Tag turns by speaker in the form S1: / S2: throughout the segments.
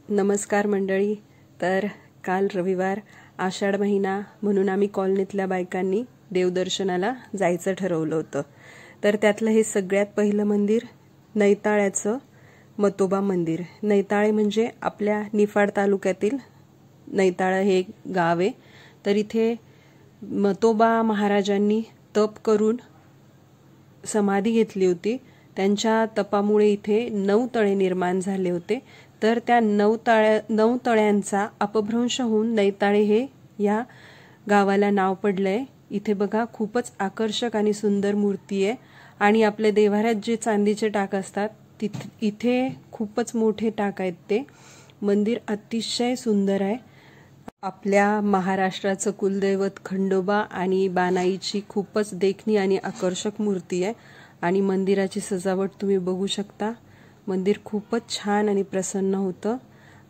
S1: नमस्कार मंडळी। तर काल रविवार आषाढ महिना म्हणून आम्ही कॉलनीतल्या बायकांनी देवदर्शनाला जायचं ठरवलं होतं। तर त्यातलं हे सगळ्यात पहिलं मंदिर नैताळ्याचं मतोबा मंदिर। नैताळे म्हणजे आपल्या निफाड तालुक्यातील नैताळा हे गाव आहे। तर इथे मतोबा महाराजांनी तप करून समाधी घेतली होती। त्यांच्या तपामुळे इथे 9 तळे निर्माण झाले होते। तर त्या 9 तळ्यांचा अपभ्रंश होऊन नैताळे हे या गावाला नाव पडलंय। इथे बघा खूपच आकर्षक आणि सुंदर मूर्ती आहे आणि आपल्या देवाऱ्यात जे चांदीचे टाक असतात इथे खूपच मोठे टाक आहेत। ते मंदिर अतिशय सुंदर आहे। आपल्या महाराष्ट्राचं कुलदैवत खंडोबा आणि बानाईची खूपच देखणी आणि आकर्षक मूर्ती आहे आणि मंदिराची सजावट तुम्ही बघू शकता। मंदिर खूपच छान आणि प्रसन्न होतं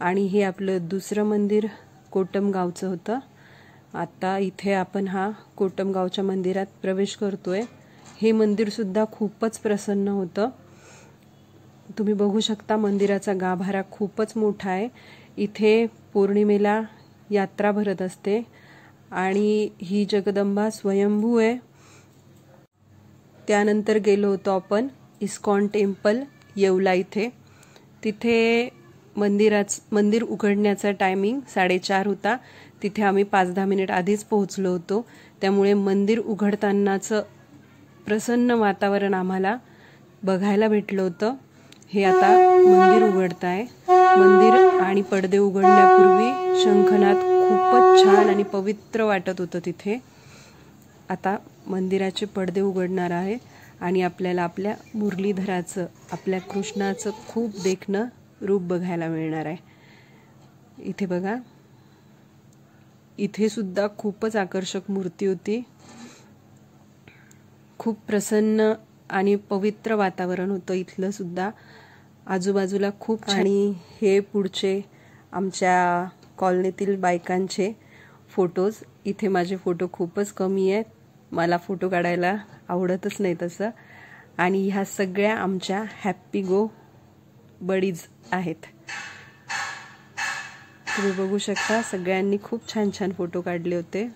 S1: आणि हे आपलं दुसरं मंदिर कोटमगावचं होतं। आता इथे आपण हा कोटमगावच्या मंदिरात प्रवेश करतोय। हे मंदिर सुद्धा खूपच प्रसन्न होतं। तुम्ही बघू शकता मंदिराचा गाभारा खूपच मोठा आहे। इथे पौर्णिमेला यात्रा भरत असते आणि ही जगदंबा स्वयंभू आहे। त्यानंतर गेलो होतो आपण इस्कॉन टेम्पल येवला इथे। तिथे मंदिर उघडण्याचा टायमिंग 4:30 होता। तिथे आम्ही 5-10 मिनिट आधीच पोहोचलो होतो। त्यामुळे मंदिर उघडतानाचं प्रसन्न वातावरण आम्हाला बघायला भेटलं होतं। हे आता मंदिर उघडत आहे। मंदिर आणि पडदे उघडण्यापूर्वी शंखनाद खूपच छान आणि पवित्र वाटत होतं तिथे। आता मंदिराचे पडदे उघडणार आहे आणि आपल्याला आपल्या मुरलीधराचं आपल्या कृष्णाचं खूप देखणं रूप बघायला मिळणार आहे। इथे बघा इथे सुद्धा खूपच आकर्षक मूर्ती होती। खूप प्रसन्न आणि पवित्र वातावरण होतं इथलं सुद्धा। आजूबाजूला खूप आणि हे पुढचे आमच्या कॉलनीतील बायकांचे फोटोज। इथे माझे फोटो खूपच कमी आहेत। मला फोटो काढायला आवडतच नाही तसं। आणि ह्या सगळ्या आमच्या हॅपी गो बडीज आहेत। तुम्ही बघू शकता सगळ्यांनी खूप छान छान फोटो काढले होते।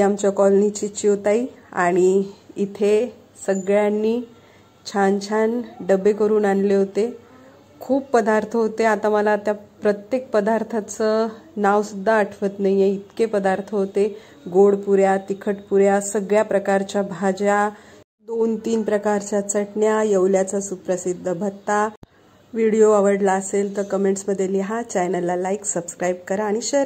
S1: आमच्या कॉलनीची चिवताई आणि इथे सगळ्यांनी छान छान डबे करून आणले होते। खूप पदार्थ होते। आता मला त्या प्रत्येक पदार्थाचं नाव सुद्धा आठवत नाहीये, इतके पदार्थ होते। गोड पुऱ्या, तिखट पुऱ्या, सगळ्या प्रकारच्या भाज्या, 2-3 प्रकारच्या चटण्या, येवल्याचा सुप्रसिद्ध भत्ता। व्हिडिओ आवडला असेल तर कमेंट्समध्ये लिहा, चॅनलला लाईक, सबस्क्राईब करा आणि शेअर